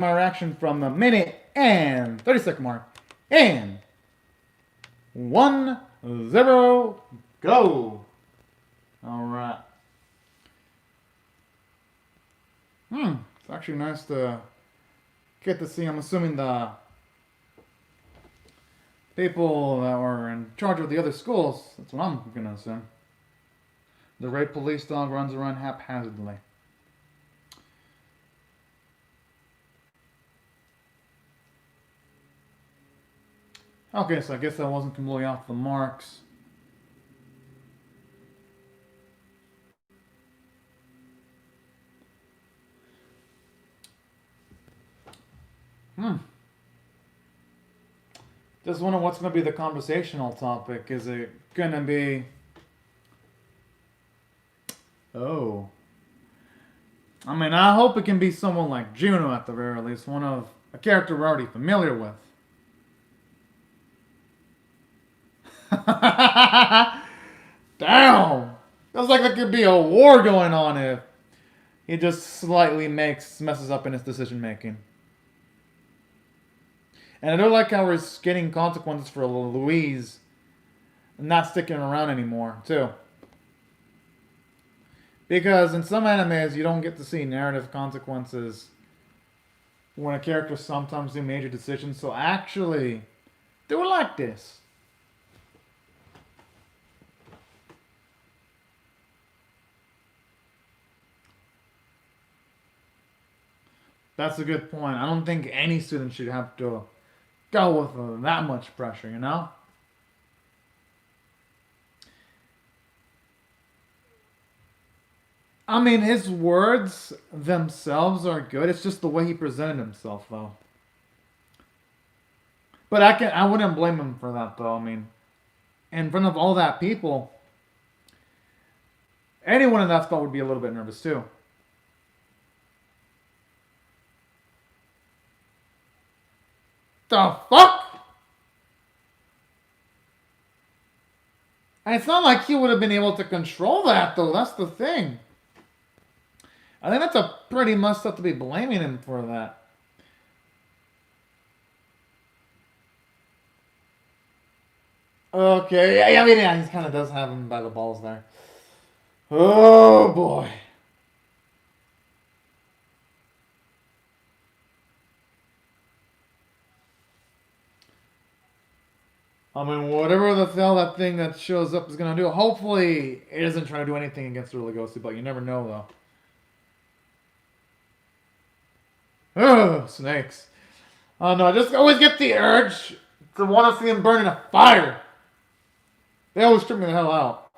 my reaction from the minute and 30-second mark. And 1-0, go. All right. It's actually nice to get to see. I'm assuming the people that were in charge of the other schools. That's what I'm gonna assume. The red police dog runs around haphazardly. Okay, so I guess I wasn't completely off the marks. Just wonder what's going to be the conversational topic. Is it going to be... Oh. I mean, I hope it can be someone like Juno at the very least. One of a character we're already familiar with. Damn! Feels like there could be a war going on if he just slightly messes up in his decision making. And I do like how we're getting consequences for Louise not sticking around anymore, too. Because in some animes, you don't get to see narrative consequences when a character sometimes do major decisions. So actually, they were like this. That's a good point. I don't think any student should have to go with that much pressure, you know? I mean, his words themselves are good. It's just the way he presented himself, though. But I wouldn't blame him for that, though. I mean, in front of all that people, anyone in that spot would be a little bit nervous too. The fuck? And it's not like he would have been able to control that, though. That's the thing. I think that's a pretty messed up to be blaming him for that. Okay, yeah, I mean, yeah, he kind of does have him by the balls there. Oh boy. I mean, whatever the hell that thing that shows up is gonna do, hopefully it isn't trying to do anything against the Ghosty, but you never know though. Oh, snakes. Oh no, I just always get the urge to want to see him burn in a fire. They always trip me the hell out.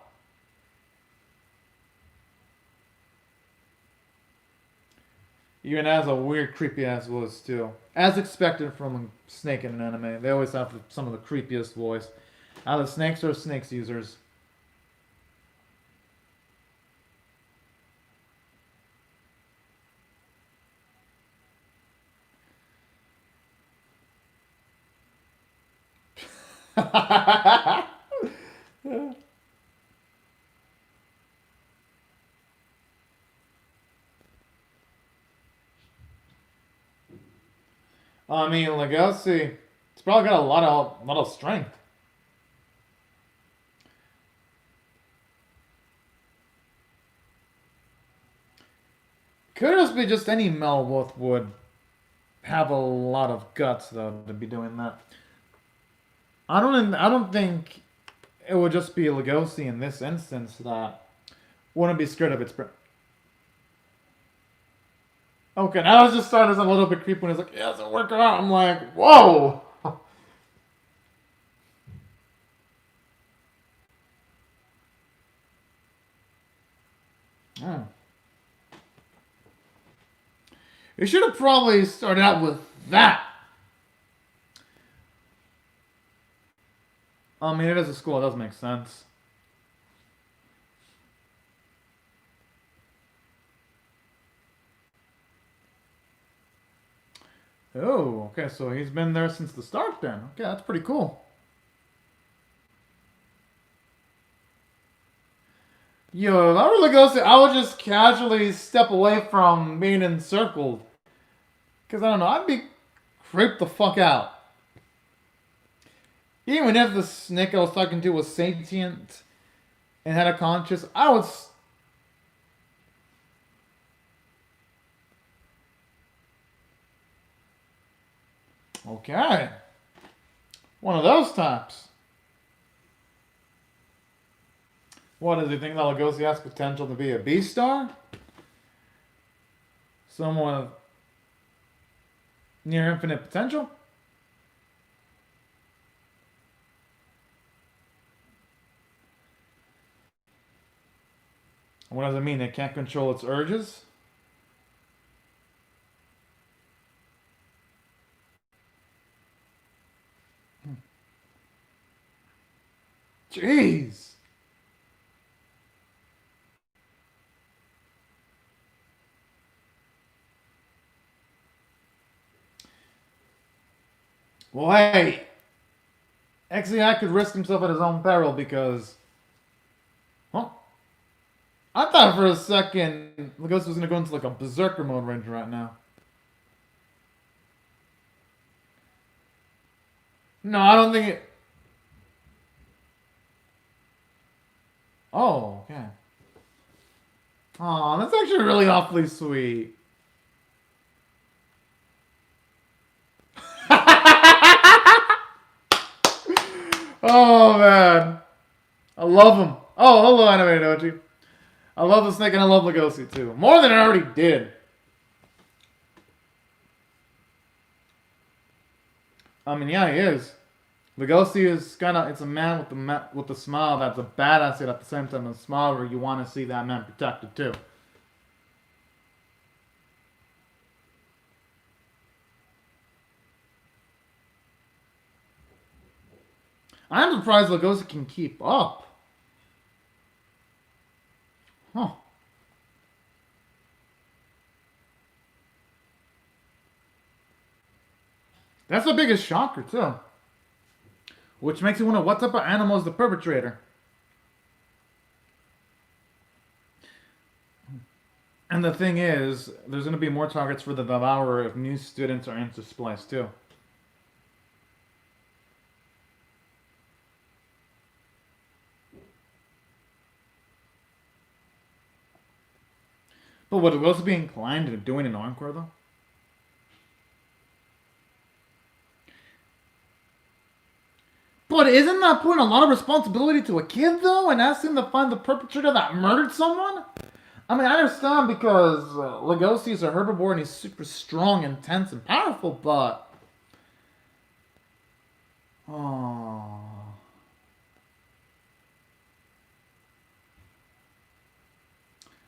Even as a weird, creepy ass voice too. As expected from a snake in an anime. They always have some of the creepiest voice. Either snakes or snakes users. I mean, Legacy, it's probably got a lot of strength. Could just be just any Melwoth would have a lot of guts though to be doing that. I don't think it would just be Legosi in this instance that wouldn't be scared of its. Okay, now it's just starting as a little bit creepy when he's like, yeah, it's working out. I'm like, whoa! Hmm. You should have probably started out with that. I mean, it is a school, it does make sense. Oh, okay, so he's been there since the start then. Okay, that's pretty cool. Yo, I would just casually step away from being encircled. Because I don't know, I'd be creeped the fuck out. Even if the snake I was talking to was sentient and had a conscience, I would. Okay. One of those types. What, does he think that Lugosi has potential to be a Beastar? Someone with near infinite potential? What does it mean? It can't control its urges? Jeez. Well, hey, XEI could risk himself at his own peril because, well, I thought for a second Lugosi was going to go into like a berserker mode range right now. No, I don't think it. Oh, okay. Oh, that's actually really awfully sweet. Oh man, I love him. Oh, hello, animated Ochi. I love the snake and I love Lugosi too, more than I already did. I mean, yeah, he is. Lugosi is kind of, it's a man with the smile that's a badass yet at the same time a smile where you want to see that man protected too. I'm surprised Lugosi can keep up. Huh. That's the biggest shocker too. Which makes you wonder what type of animal is the perpetrator. And the thing is, there's going to be more targets for the Devourer if new students are into Splice too. But would it also be inclined to doing an encore though? But isn't that putting a lot of responsibility to a kid though, and asking to find the perpetrator that murdered someone? I mean, I understand because Lugosi is a herbivore and he's super strong, intense, and powerful, but oh,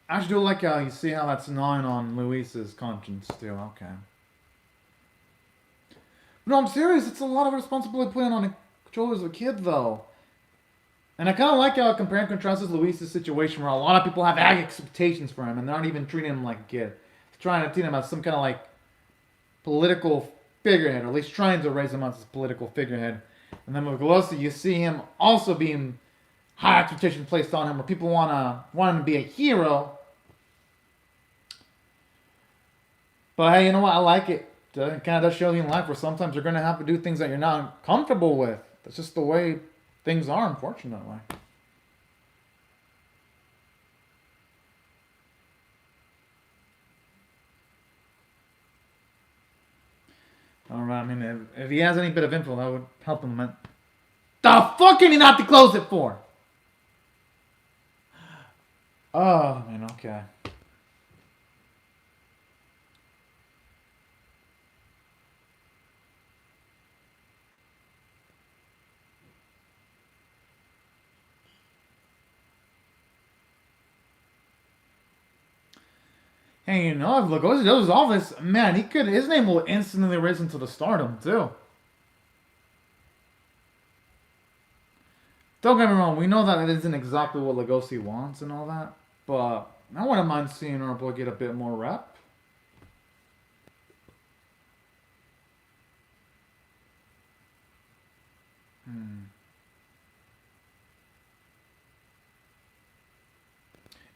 I actually do like how you see how that's gnawing on Luis's conscience too. Okay. No, I'm serious. It's a lot of responsibility putting on a controller as a kid, though. And I kind of like how it compare and contrasts Luis's situation where a lot of people have high expectations for him and they're not even treating him like a kid. They're trying to treat him as some kind of like political figurehead, or at least trying to raise him as a political figurehead. And then with Lugosi, you see him also being high expectations placed on him where people want him to be a hero. But hey, you know what? I like it. It kind of does show you in life where sometimes you're going to have to do things that you're not comfortable with. That's just the way things are, unfortunately. Alright, I mean, if he has any bit of info, that would help him. Man. The fuck can he not to close it for? Oh, I mean, okay. Hey, you know, if Lugosi does all this, man, his name will instantly rise into the stardom, too. Don't get me wrong, we know that it isn't exactly what Lugosi wants and all that, but I wouldn't mind seeing Herbal get a bit more rep.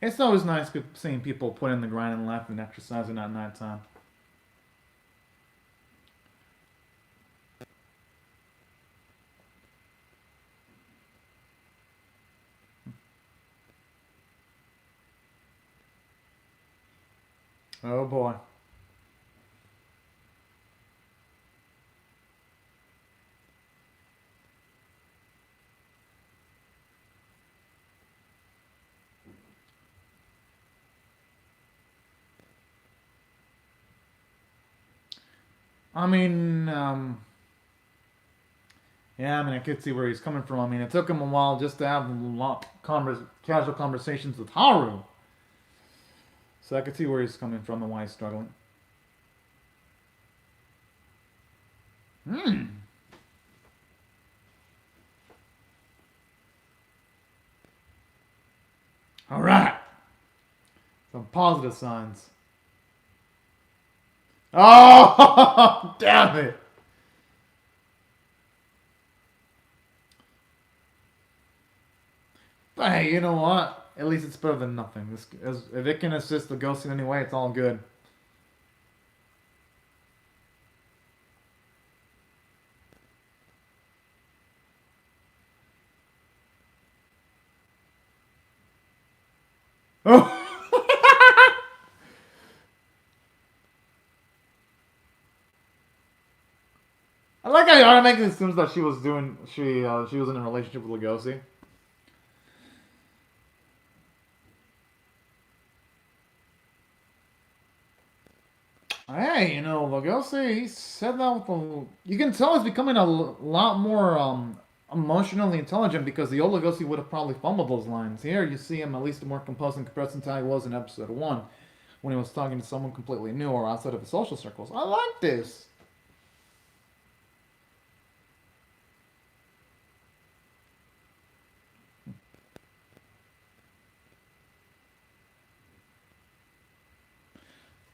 It's always nice seeing people put in the grind and life and exercising at nighttime. Oh boy. I mean, yeah, I mean, I could see where he's coming from. I mean, it took him a while just to have casual conversations with Haru. So I could see where he's coming from and why he's struggling. Hmm. All right. Some positive signs. Oh, damn it. But hey, you know what? At least it's better than nothing. If it can assist the ghost in any way, it's all good. Oh. I like how you automatically assumes that she was in a relationship with Lugosi. Hey, you know, Lugosi, he said that with a. You can tell he's becoming a lot more emotionally intelligent because the old Lugosi would have probably fumbled those lines. Here, you see him at least more composed in comparison to how he was in episode 1 when he was talking to someone completely new or outside of his social circles. I like this.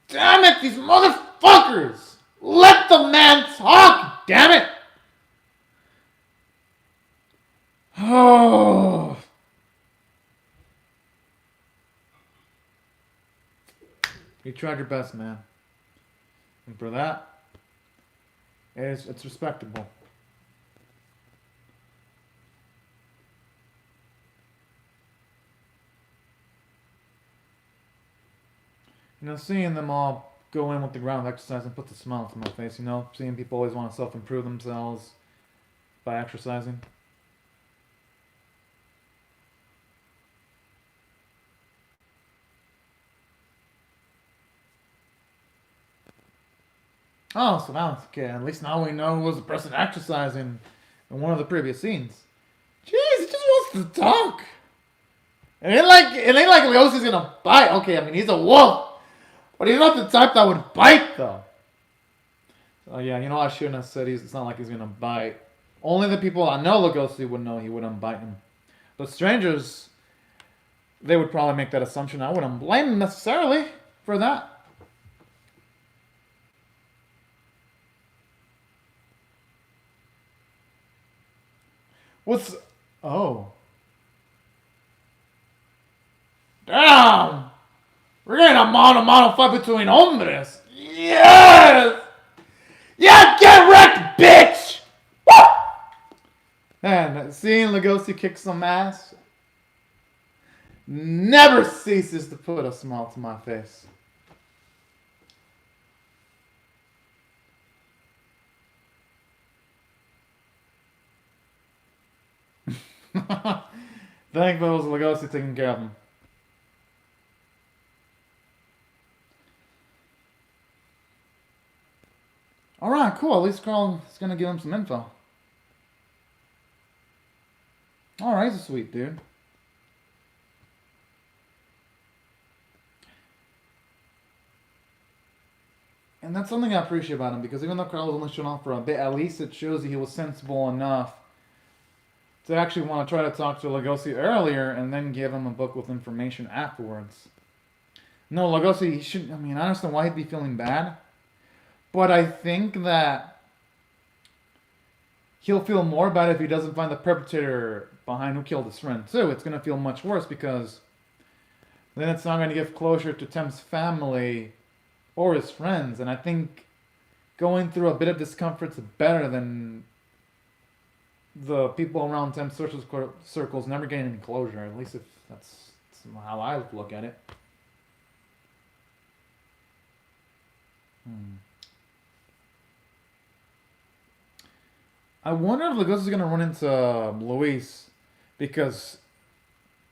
Damn it, these motherfuckers! Let the man talk, damn it! Oh. You tried your best, man. And for that, it's respectable. You know, seeing them all go in with the ground exercise and puts a smile to my face, you know? Seeing people always want to self-improve themselves by exercising. Oh, so now it's okay. At least now we know who was the person exercising in one of the previous scenes. Jeez, he just wants to talk. It ain't like Leosi's gonna bite. Okay, I mean he's a wolf, but he's not the type that would bite though. So yeah, you know I shouldn't have said it's not like he's gonna bite. Only the people I know Lugosi would know he wouldn't bite him. But strangers, they would probably make that assumption. I wouldn't blame them necessarily for that. What's... Oh. Damn! We're getting a mano fight between hombres. Yes! Yeah, get wrecked, bitch! Woo! And seeing Lugosi kick some ass never ceases to put a smile to my face. Thankfully, it was Lugosi taking care of him. Alright, cool. At least Carl is going to give him some info. Alright, he's a sweet dude. And that's something I appreciate about him, because even though Carl was only shown off for a bit, at least it shows he was sensible enough to actually want to try to talk to Lugosi earlier and then give him a book with information afterwards. No, Lugosi, he should... I mean, I understand why he'd be feeling bad, but I think that he'll feel more bad if he doesn't find the perpetrator behind who killed his friend, too. It's going to feel much worse, because then it's not going to give closure to Tem's family or his friends, and I think going through a bit of discomfort's better than the people around Tem's circles never getting any closure, at least if that's how I look at it. I wonder if Lagos is gonna run into Luis, because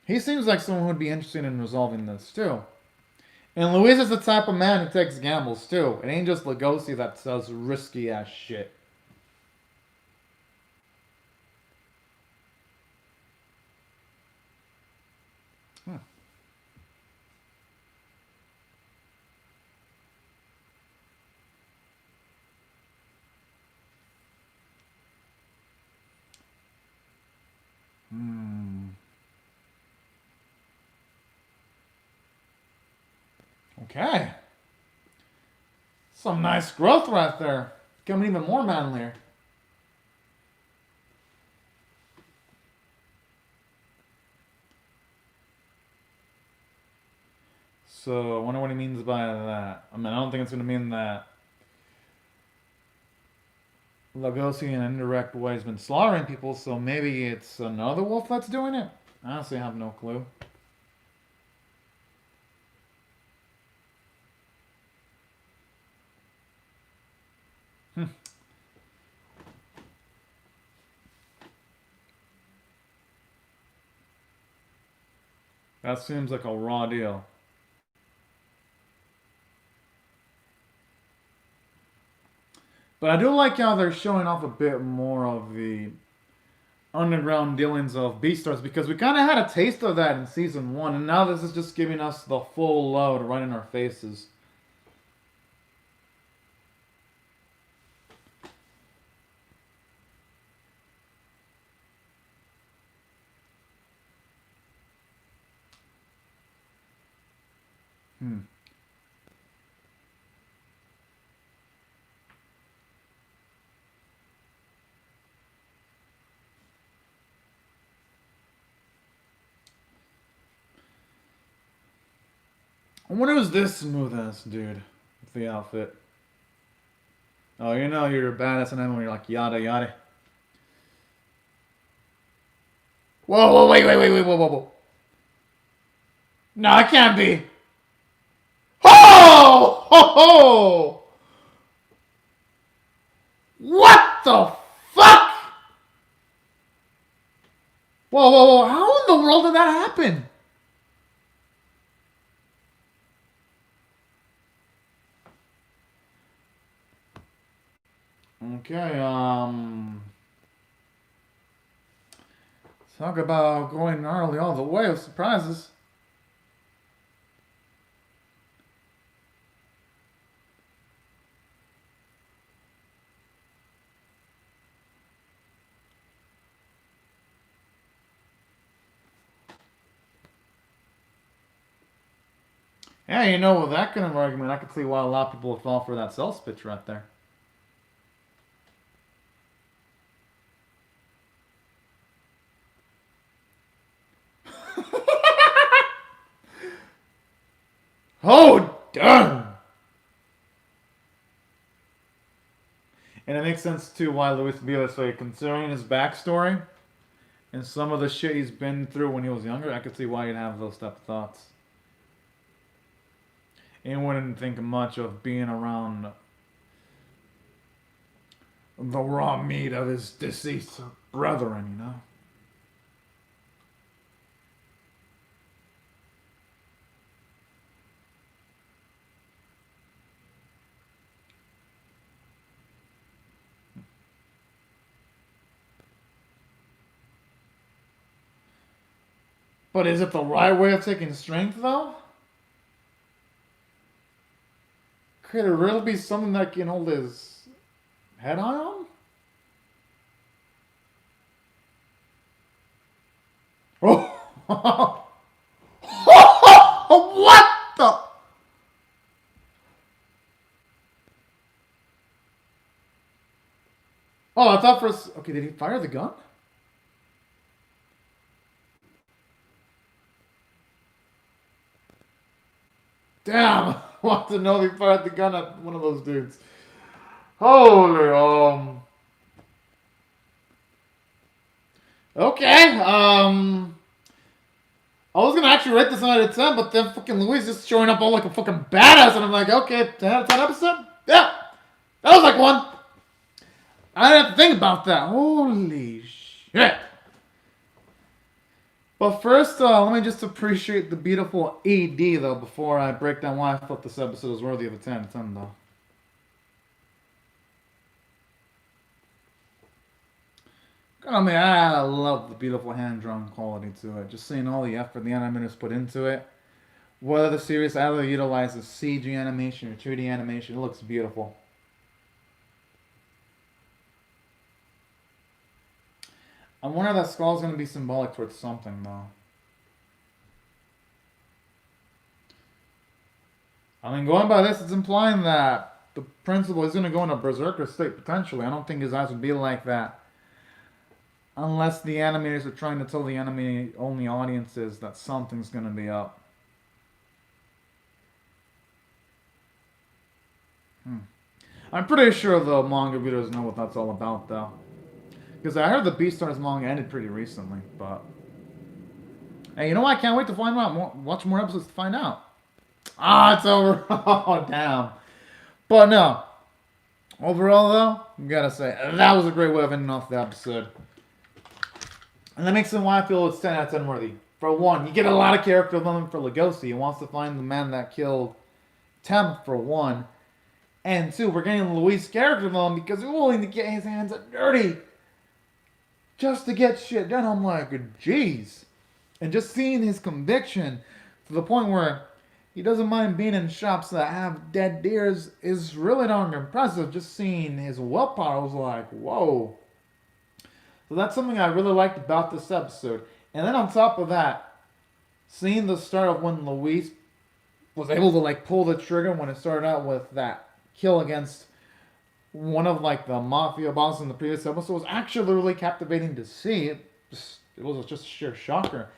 he seems like someone who'd be interested in resolving this too. And Luis is the type of man who takes gambles too. It ain't just Lugosi that does risky ass shit. Huh. Okay. Some nice growth right there. Becoming even more manlier. So, I wonder what he means by that. I mean, I don't think it's going to mean that Lugosi in an indirect way has been slaughtering people, so maybe it's another wolf that's doing it? I honestly have no clue. That seems like a raw deal. But I do like how they're showing off a bit more of the underground dealings of Beastars, because we kind of had a taste of that in season 1, and now this is just giving us the full load right in our faces. I wonder who's this smooth ass dude with the outfit. Oh, you know you're a badass, and then when you're like yada yada. Whoa, whoa, wait, whoa, whoa, whoa. No, it can't be. Oh! Ho, ho! What the fuck? Whoa, whoa, whoa. How in the world did that happen? Okay, talk about going gnarly all the way with surprises. Yeah, you know, with that kind of argument, I could see why a lot of people would fall for that sales pitch right there. Oh, damn! And it makes sense, too, why Luis would be this way. Considering his backstory and some of the shit he's been through when he was younger, I could see why he'd have those type of thoughts. And he wouldn't think much of being around the raw meat of his deceased brethren, you know? But is it the right way of taking strength, though? Could it really be something that can hold his head high on? Oh! What the? Oh, I thought for a... Okay, did he fire the gun? Damn! I want to know if he fired the gun at one of those dudes. Holy, Okay, I was gonna actually rate this 9 out of 10, but then fucking Luis just showing up all like a fucking badass, and I'm like, okay, 10 out of 10 episode? Yeah! That was like one! I didn't have to think about that. Holy shit! But first, let me just appreciate the beautiful ED, though, before I break down why I thought this episode was worthy of a 10 though. I mean, I love the beautiful hand-drawn quality to it. Just seeing all the effort the animators put into it. Whether the series either utilizes CG animation or 2D animation, it looks beautiful. I wonder if that skull is going to be symbolic towards something, though. I mean, going by this, it's implying that the principal is going to go in a berserker state, potentially. I don't think his eyes would be like that. Unless the animators are trying to tell the anime-only audiences that something's going to be up. I'm pretty sure the manga readers know what that's all about, though. Because I heard the Beastars manga ended pretty recently, but... Hey, you know what? I can't wait to find out. Watch more episodes to find out. Ah, it's over. Oh, damn. But no. Overall, though, I gotta say, that was a great way of ending off the episode. And that makes it why I feel it's 10 out of 10 worthy. For one, you get a lot of character development for Lugosi. He wants to find the man that killed Tem, for one. And two, we're getting Luis' character development because he's willing to get his hands dirty just to get shit done. I'm like, jeez. And just seeing his conviction to the point where he doesn't mind being in shops that have dead deers is really darn impressive. Just seeing his willpower, I was like, whoa. So that's something I really liked about this episode. And then on top of that, seeing the start of when Luis was able to like pull the trigger when it started out with that kill against one of like the mafia bosses in the previous episode was actually really captivating to see. It was just a sheer shocker.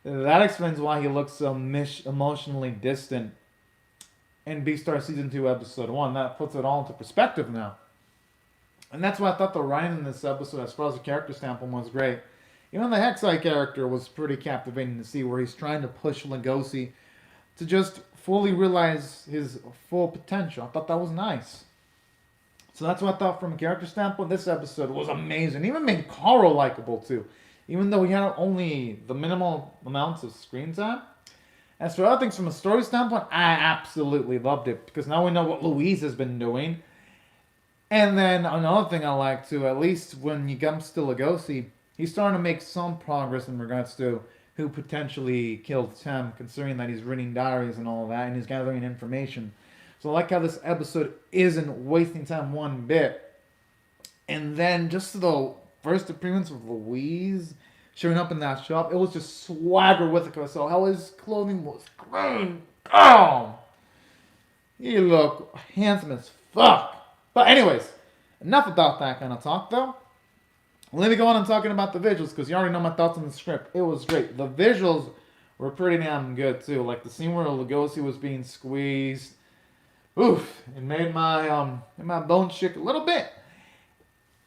That explains why he looks so emotionally distant in Beastars Season 2, Episode 1. That puts it all into perspective now. And that's why I thought the writing in this episode, as far as the character standpoint, was great. Even the Hexai character was pretty captivating to see, where he's trying to push Lugosi to just fully realize his full potential. I thought that was nice. So that's what I thought from a character standpoint. This episode was amazing. It even made Carl likable too. Even though he had only the minimal amounts of screen time. As for other things from a story standpoint, I absolutely loved it. Because now we know what Luis has been doing. And then another thing I like too, at least when he comes to Lugosi, he's starting to make some progress in regards to who potentially killed Tem, considering that he's reading diaries and all that, and he's gathering information. So I like how this episode isn't wasting time one bit. And then just the first appearance of Luis showing up in that shop, it was just swagger with it. So how his clothing was green. Oh! He looked handsome as fuck. But anyways, enough about that kind of talk though. Let me go on and talking about the visuals, because you already know my thoughts on the script. It was great. The visuals were pretty damn good too. Like the scene where Lugosi was being squeezed. Oof, it made my bones shake a little bit.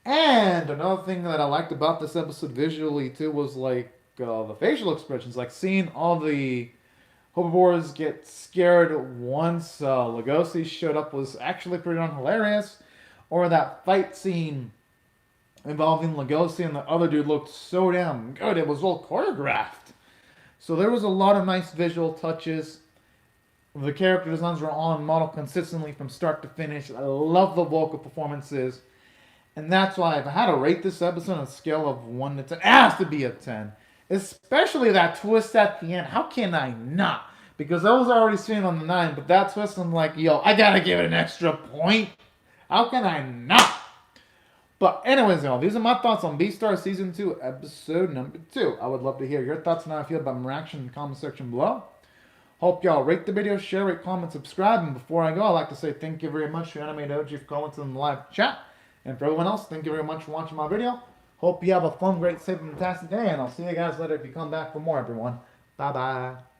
And another thing that I liked about this episode visually too was like the facial expressions. Like seeing all the herbivores get scared once Lugosi showed up was actually pretty darn hilarious. Or that fight scene involving Lugosi and the other dude looked so damn good. It was well choreographed. So there was a lot of nice visual touches. The character designs were on model consistently from start to finish. I love the vocal performances. And that's why if I had to rate this episode on a scale of 1 to 10, it has to be a 10. Especially that twist at the end. How can I not? Because I was already seeing on the 9, but that twist, I'm like, yo, I gotta give it an extra point. How can I not? But anyways, y'all, these are my thoughts on Beastars Season 2, Episode number 2. I would love to hear your thoughts and how I feel about my reaction in the comment section below. Hope y'all rate the video, share, rate, comment, subscribe. And before I go, I'd like to say thank you very much to Anime Doji for commenting in the live chat. And for everyone else, thank you very much for watching my video. Hope you have a fun, great, safe, and fantastic day. And I'll see you guys later if you come back for more, everyone. Bye-bye.